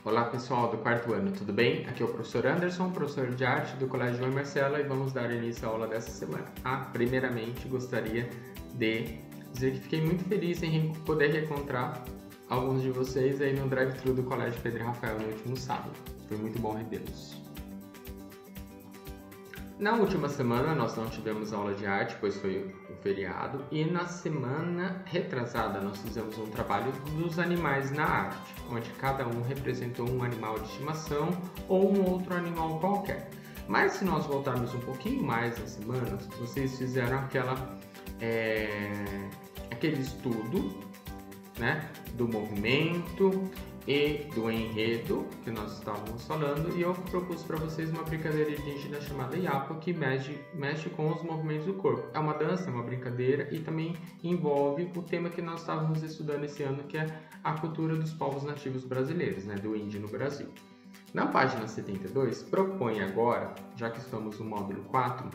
Olá pessoal do quarto ano, tudo bem? Aqui é o professor Anderson, professor de arte do Colégio João e Marcela, e vamos dar início à aula dessa semana. Primeiramente gostaria de dizer que fiquei muito feliz em poder reencontrar alguns de vocês aí no drive-thru do Colégio Pedro e Rafael no último sábado. Foi muito bom revê-los. Na última semana nós não tivemos aula de arte, pois foi um feriado, e na semana retrasada nós fizemos um trabalho dos animais na arte, onde cada um representou um animal de estimação ou um outro animal qualquer. Mas se nós voltarmos um pouquinho mais nas semanas, vocês fizeram aquele estudo, né, do movimento e do enredo que nós estávamos falando, e eu propus para vocês uma brincadeira indígena chamada Iapa, que mexe com os movimentos do corpo. É uma dança, é uma brincadeira e também envolve o tema que nós estávamos estudando esse ano, que é a cultura dos povos nativos brasileiros, né, do índio no Brasil. Na página 72, propõe agora, já que estamos no módulo 4,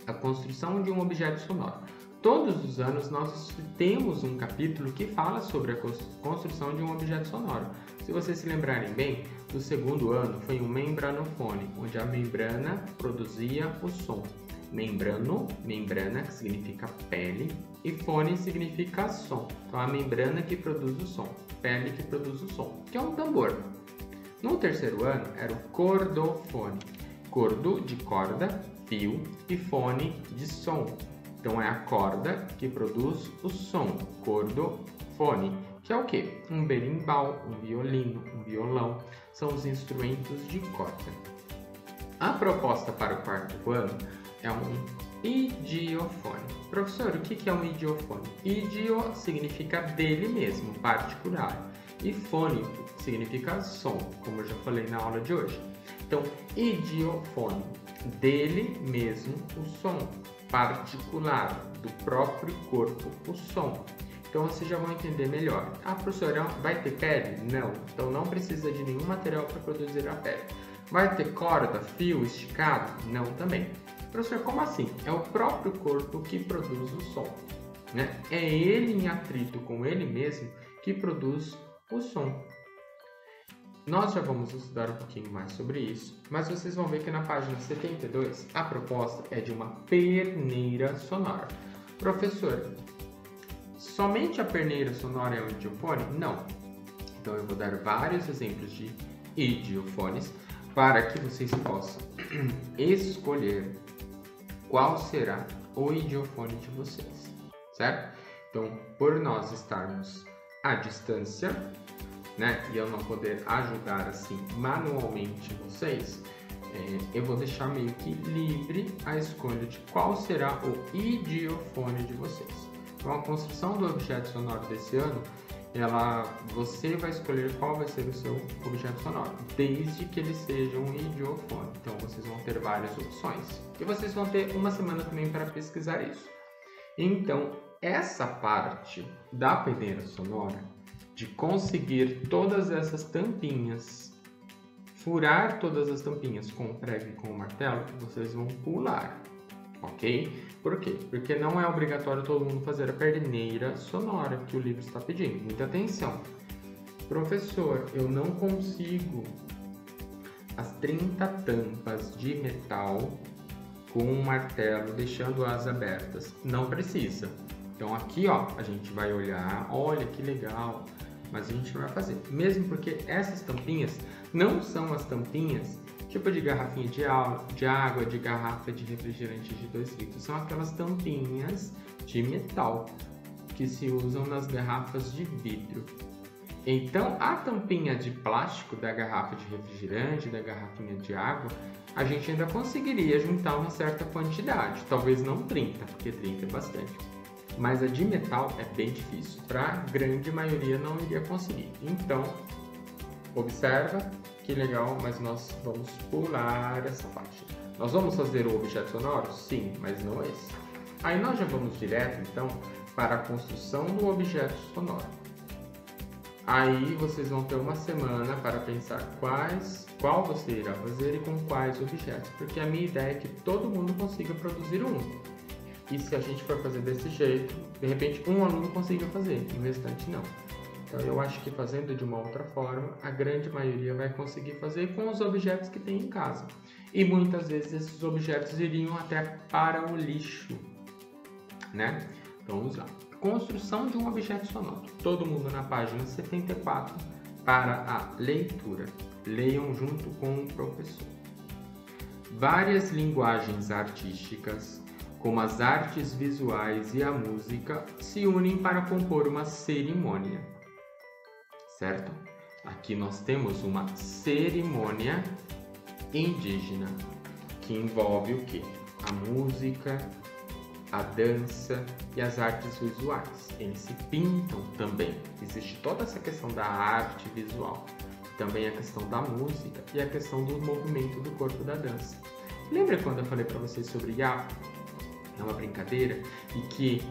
a construção de um objeto sonoro. Todos os anos nós temos um capítulo que fala sobre a construção de um objeto sonoro. Se vocês se lembrarem bem, do segundo ano foi um membranofone, onde a membrana produzia o som. Membrana, que significa pele, e fone significa som. Então a membrana que produz o som, pele que produz o som, que é um tambor. No terceiro ano era o cordofone, cordo de corda, fio, e fone de som. Então é a corda que produz o som, cordofone, que é o quê? Um berimbau, um violino, um violão, são os instrumentos de corda. A proposta para o quarto ano é um idiofone. Professor, o que é um idiofone? Idio significa dele mesmo, particular, e fone significa som, como eu já falei na aula de hoje. Então, idiofone, dele mesmo o som, particular, do próprio corpo, o som. Então vocês já vão entender melhor. Professora, vai ter pele? Não. Então não precisa de nenhum material para produzir a pele. Vai ter corda, fio esticado? Não também. Professor, como assim? É o próprio corpo que produz o som, né? É ele em atrito com ele mesmo que produz o som. Nós já vamos estudar um pouquinho mais sobre isso, mas vocês vão ver que na página 72 a proposta é de uma perneira sonora. Professor, somente a perneira sonora é um idiofone? Não. Então eu vou dar vários exemplos de idiofones para que vocês possam escolher qual será o idiofone de vocês, certo? Então, por nós estarmos à distância, né, e eu não poder ajudar assim manualmente vocês, eu vou deixar meio que livre a escolha de qual será o idiofone de vocês. Então a construção do objeto sonoro desse ano, você vai escolher qual vai ser o seu objeto sonoro, desde que ele seja um idiofone. Então vocês vão ter várias opções e vocês vão ter uma semana também para pesquisar isso. Então essa parte da perneira sonora, de conseguir todas essas tampinhas, furar todas as tampinhas com o prego e com o martelo, vocês vão pular, ok? Por quê? Porque não é obrigatório todo mundo fazer a perneira sonora que o livro está pedindo. Muita atenção. Professor, eu não consigo as 30 tampas de metal com um martelo, deixando-as abertas. Não precisa. Então aqui, ó, a gente vai olhar, olha que legal, mas a gente não vai fazer. Mesmo porque essas tampinhas não são as tampinhas tipo de garrafinha de água, de garrafa de refrigerante de 2 litros. São aquelas tampinhas de metal que se usam nas garrafas de vidro. Então a tampinha de plástico da garrafa de refrigerante, da garrafinha de água, a gente ainda conseguiria juntar uma certa quantidade. Talvez não 30, porque 30 é bastante. Mas a de metal é bem difícil, para a grande maioria não iria conseguir. Então, observa que legal, mas nós vamos pular essa parte. Nós vamos fazer o objeto sonoro? Sim, mas não esse. Aí nós já vamos direto, então, para a construção do objeto sonoro. Aí vocês vão ter uma semana para pensar qual você irá fazer e com quais objetos, porque a minha ideia é que todo mundo consiga produzir um. E se a gente for fazer desse jeito, de repente um aluno consiga fazer, e o restante não. Então eu acho que fazendo de uma outra forma, a grande maioria vai conseguir fazer com os objetos que tem em casa. E muitas vezes esses objetos iriam até para o lixo, né? Então vamos lá. Construção de um objeto sonoro. Todo mundo na página 74 para a leitura. Leiam junto com o professor. Várias linguagens artísticas, como as artes visuais e a música, se unem para compor uma cerimônia. Certo? Aqui nós temos uma cerimônia indígena, que envolve o quê? A música, a dança e as artes visuais. Eles se pintam também. Existe toda essa questão da arte visual. Também a questão da música e a questão do movimento do corpo da dança. Lembra quando eu falei para vocês sobre Yapo? É uma brincadeira e que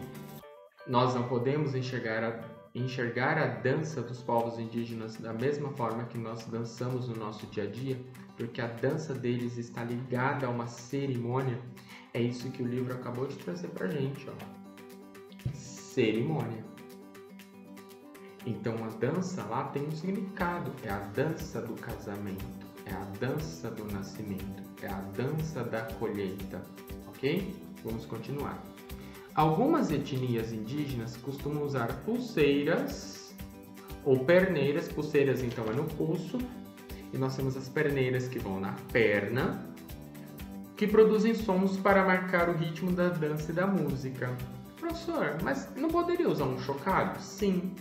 nós não podemos enxergar a dança dos povos indígenas da mesma forma que nós dançamos no nosso dia a dia, porque a dança deles está ligada a uma cerimônia. É isso que o livro acabou de trazer pra gente, ó. Cerimônia. Então a dança lá tem um significado, é a dança do casamento, é a dança do nascimento, é a dança da colheita, ok? Vamos continuar. Algumas etnias indígenas costumam usar pulseiras ou perneiras. Pulseiras então é no pulso, e nós temos as perneiras que vão na perna, que produzem sons para marcar o ritmo da dança e da música. Professor, mas não poderia usar um chocalho? Sim,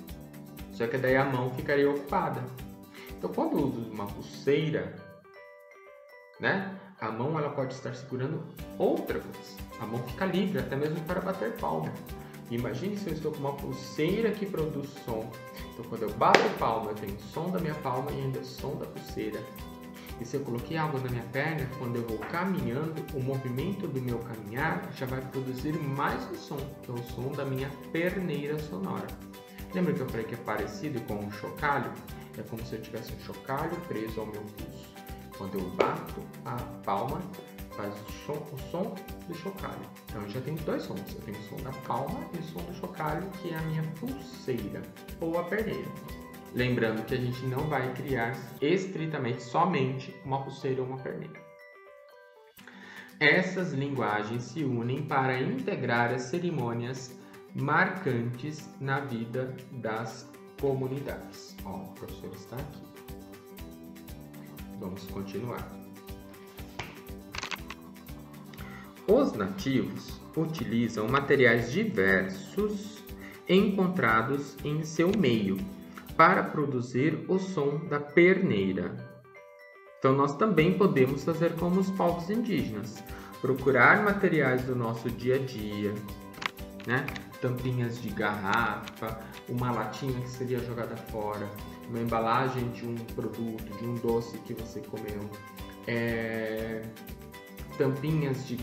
só que daí a mão ficaria ocupada. Então quando eu uso uma pulseira, né, a mão ela pode estar segurando outra coisa. A mão fica livre até mesmo para bater palma. Imagine se eu estou com uma pulseira que produz som. Então quando eu bato palma, eu tenho o som da minha palma e ainda o som da pulseira. E se eu coloquei algo na minha perna, quando eu vou caminhando, o movimento do meu caminhar já vai produzir mais um som, que é o som da minha perneira sonora. Lembra que eu falei que é parecido com um chocalho? É como se eu tivesse um chocalho preso ao meu pulso. Quando eu bato a palma, faz o som do chocalho. Então eu já tenho dois sons. Eu tenho o som da palma e o som do chocalho, que é a minha pulseira ou a perneira. Lembrando que a gente não vai criar estritamente somente uma pulseira ou uma perneira. Essas linguagens se unem para integrar as cerimônias marcantes na vida das comunidades. Ó, o professor está aqui. Vamos continuar. Os nativos utilizam materiais diversos encontrados em seu meio para produzir o som da perneira. Então nós também podemos fazer como os povos indígenas, procurar materiais do nosso dia a dia, né? Tampinhas de garrafa, uma latinha que seria jogada fora, uma embalagem de um produto, de um doce que você comeu, tampinhas de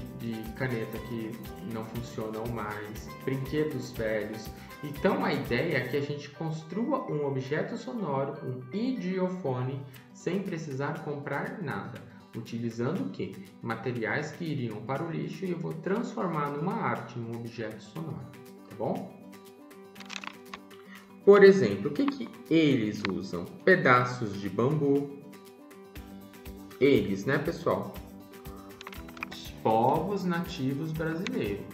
caneta que não funcionam mais, brinquedos velhos. Então a ideia é que a gente construa um objeto sonoro, um idiofone, sem precisar comprar nada, utilizando o quê? Materiais que iriam para o lixo, e eu vou transformar numa arte, num objeto sonoro, tá bom? Por exemplo, o que eles usam? Pedaços de bambu. Eles, né, pessoal? Os povos nativos brasileiros.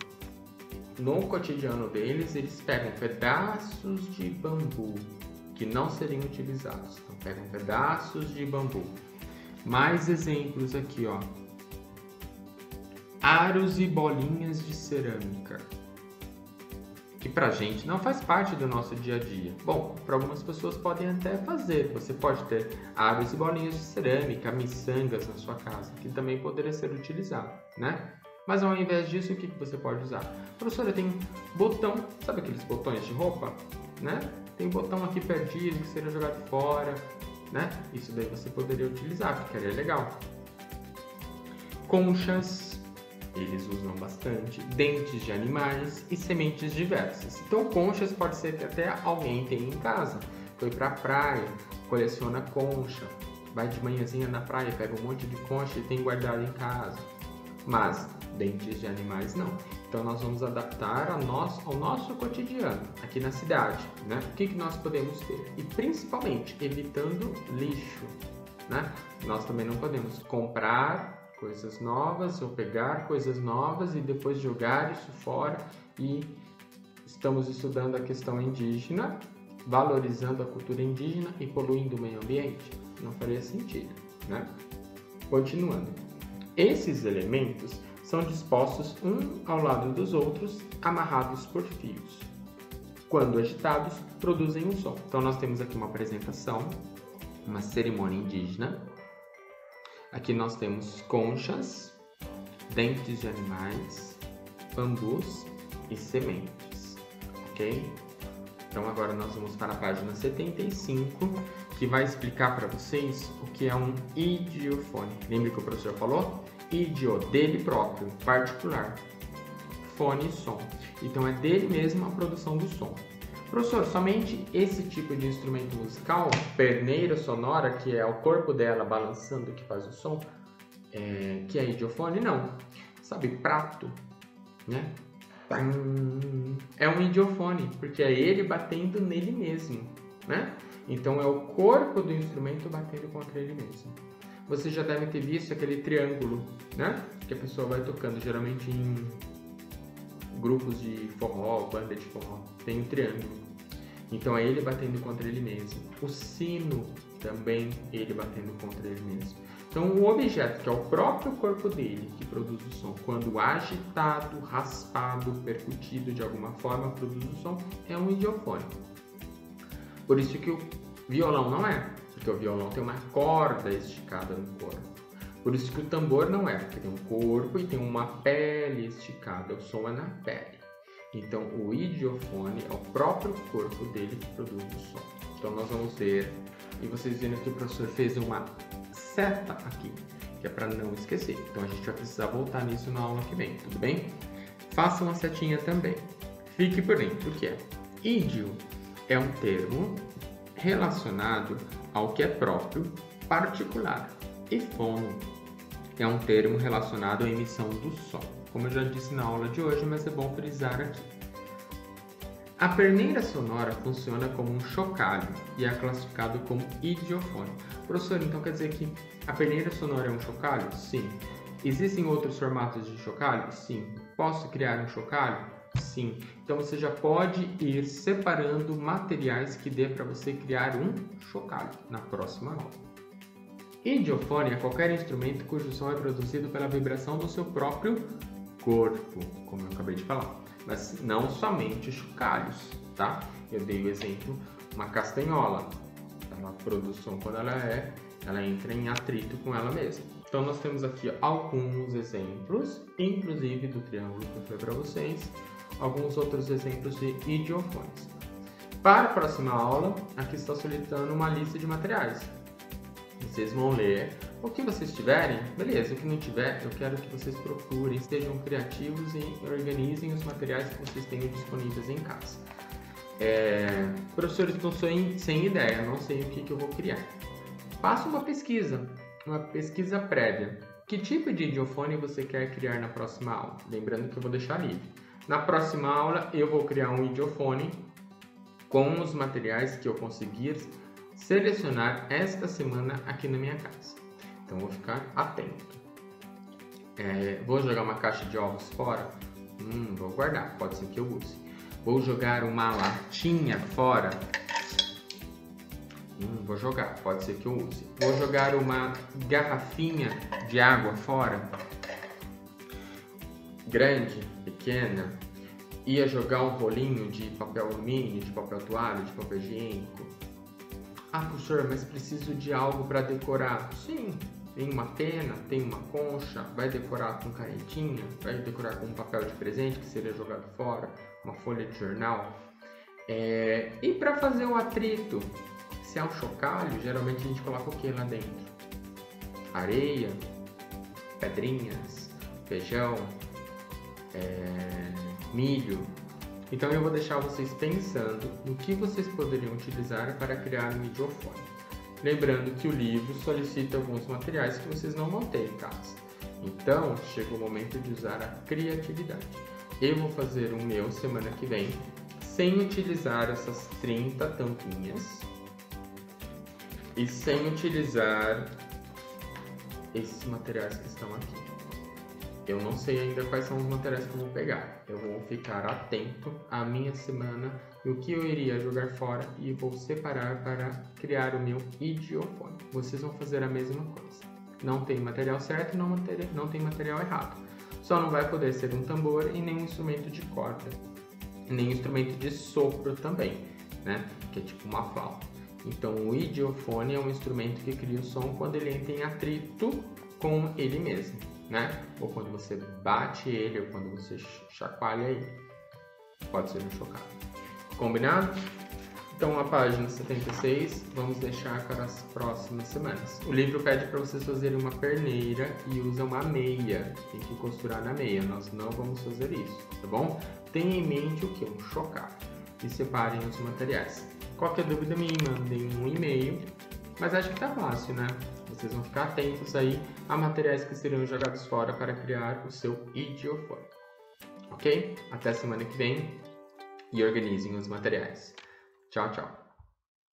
No cotidiano deles, eles pegam pedaços de bambu que não seriam utilizados. Então, pegam pedaços de bambu. Mais exemplos aqui, ó. Aros e bolinhas de cerâmica, que pra gente não faz parte do nosso dia a dia. Bom, para algumas pessoas podem até fazer. Você pode ter aros e bolinhas de cerâmica, miçangas na sua casa, que também poderia ser utilizado, né? Mas ao invés disso, o que você pode usar? Professora, tem botão, sabe aqueles botões de roupa, né? Tem botão aqui perdido que seria jogado fora, né? Isso daí você poderia utilizar, ficaria legal. Conchas, eles usam bastante, dentes de animais e sementes diversas. Então conchas pode ser que até alguém tenha em casa. Foi pra praia, coleciona concha, vai de manhãzinha na praia, pega um monte de concha e tem guardado em casa. Mas dentes de animais não. Então nós vamos adaptar ao nosso cotidiano, aqui na cidade, né? O que nós podemos ter? E principalmente, evitando lixo, né? Nós também não podemos comprar coisas novas ou pegar coisas novas e depois jogar isso fora. E estamos estudando a questão indígena, valorizando a cultura indígena e poluindo o meio ambiente. Não faria sentido, né? Continuando. Esses elementos são dispostos um ao lado dos outros, amarrados por fios. Quando agitados, produzem um som. Então nós temos aqui uma apresentação, uma cerimônia indígena. Aqui nós temos conchas, dentes de animais, bambus e sementes, ok? Então agora nós vamos para a página 75, que vai explicar para vocês o que é um idiofone. Lembra que o professor falou? Idio, dele próprio, particular. Fone, som. Então é dele mesmo a produção do som. Professor, somente esse tipo de instrumento musical, perneira sonora, que é o corpo dela balançando que faz o som, que é idiofone? Não. Sabe, prato, né? É um idiofone, porque é ele batendo nele mesmo, né? Então é o corpo do instrumento batendo contra ele mesmo. Você já deve ter visto aquele triângulo, né? Que a pessoa vai tocando, geralmente em grupos de forró, banda de forró, tem um triângulo. Então é ele batendo contra ele mesmo. O sino também, ele batendo contra ele mesmo. Então o objeto, que é o próprio corpo dele, que produz o som, quando agitado, raspado, percutido de alguma forma, produz o som, é um idiofone. Por isso que o violão não é, porque o violão tem uma corda esticada no corpo. Por isso que o tambor não é, porque tem um corpo e tem uma pele esticada, o som é na pele. Então o idiofone é o próprio corpo dele que produz o som. Então nós vamos ver, e vocês viram que o professor fez uma seta aqui, que é para não esquecer. Então a gente vai precisar voltar nisso na aula que vem, tudo bem? Faça uma setinha também. Fique por dentro do que é. Idio é um termo relacionado ao que é próprio, particular. E fono é um termo relacionado à emissão do som, como eu já disse na aula de hoje, mas é bom frisar aqui. A perneira sonora funciona como um chocalho e é classificado como idiofone. Professor, então quer dizer que a perneira sonora é um chocalho? Sim. Existem outros formatos de chocalho? Sim. Posso criar um chocalho? Sim. Então você já pode ir separando materiais que dê para você criar um chocalho na próxima aula. Idiofone é qualquer instrumento cujo som é produzido pela vibração do seu próprio corpo, como eu acabei de falar. Mas não somente chocalhos, tá? Eu dei o exemplo, uma castanhola. Ela produz som quando ela entra em atrito com ela mesma. Então nós temos aqui alguns exemplos, inclusive do triângulo que eu falei para vocês, alguns outros exemplos de idiofones. Para a próxima aula, aqui está solicitando uma lista de materiais. Vocês vão ler o que vocês tiverem, beleza, o que não tiver, eu quero que vocês procurem, sejam criativos e organizem os materiais que vocês tenham disponíveis em casa. Professor, estou sem ideia, não sei o que eu vou criar. Faça uma pesquisa prévia. Que tipo de idiofone você quer criar na próxima aula? Lembrando que eu vou deixar livre. Na próxima aula eu vou criar um idiofone com os materiais que eu conseguir selecionar esta semana aqui na minha casa. Então vou ficar atento. Vou jogar uma caixa de ovos fora? Vou guardar, pode ser que eu use. Vou jogar uma latinha fora? Vou jogar, pode ser que eu use. Vou jogar uma garrafinha de água fora? Grande, pequena? Ia jogar um rolinho de papel alumínio, de papel toalha, de papel higiênico? Ah, professor, mas preciso de algo para decorar. Sim, tem uma pena, tem uma concha, vai decorar com canetinha, vai decorar com um papel de presente que seria jogado fora, uma folha de jornal. E para fazer o atrito, se é um chocalho, geralmente a gente coloca o que lá dentro? Areia, pedrinhas, feijão, milho. Então eu vou deixar vocês pensando no que vocês poderiam utilizar para criar um idiofone. Lembrando que o livro solicita alguns materiais que vocês não vão ter em casa. Então, chega o momento de usar a criatividade. Eu vou fazer o meu semana que vem, sem utilizar essas 30 tampinhas e sem utilizar esses materiais que estão aqui. Eu não sei ainda quais são os materiais que eu vou pegar. Eu vou ficar atento à minha semana e o que eu iria jogar fora e vou separar para criar o meu idiofone. Vocês vão fazer a mesma coisa. Não tem material certo e não tem material errado. Só não vai poder ser um tambor e nem um instrumento de corda, nem instrumento de sopro também, né? Que é tipo uma flauta. Então o idiofone é um instrumento que cria o som quando ele entra em atrito com ele mesmo, né? Ou quando você bate ele, ou quando você chacoalha ele. Pode ser um chocado. Combinado? Então a página 76 vamos deixar para as próximas semanas. O livro pede para vocês fazerem uma perneira e usa uma meia. Tem que costurar na meia, nós não vamos fazer isso, tá bom? Tenha em mente o que? Um chocado. E separem os materiais. Qualquer dúvida me mandem um e-mail, mas acho que tá fácil, né? Vocês vão ficar atentos aí a materiais que serão jogados fora para criar o seu idiofone. Ok? Até semana que vem e organizem os materiais. Tchau, tchau.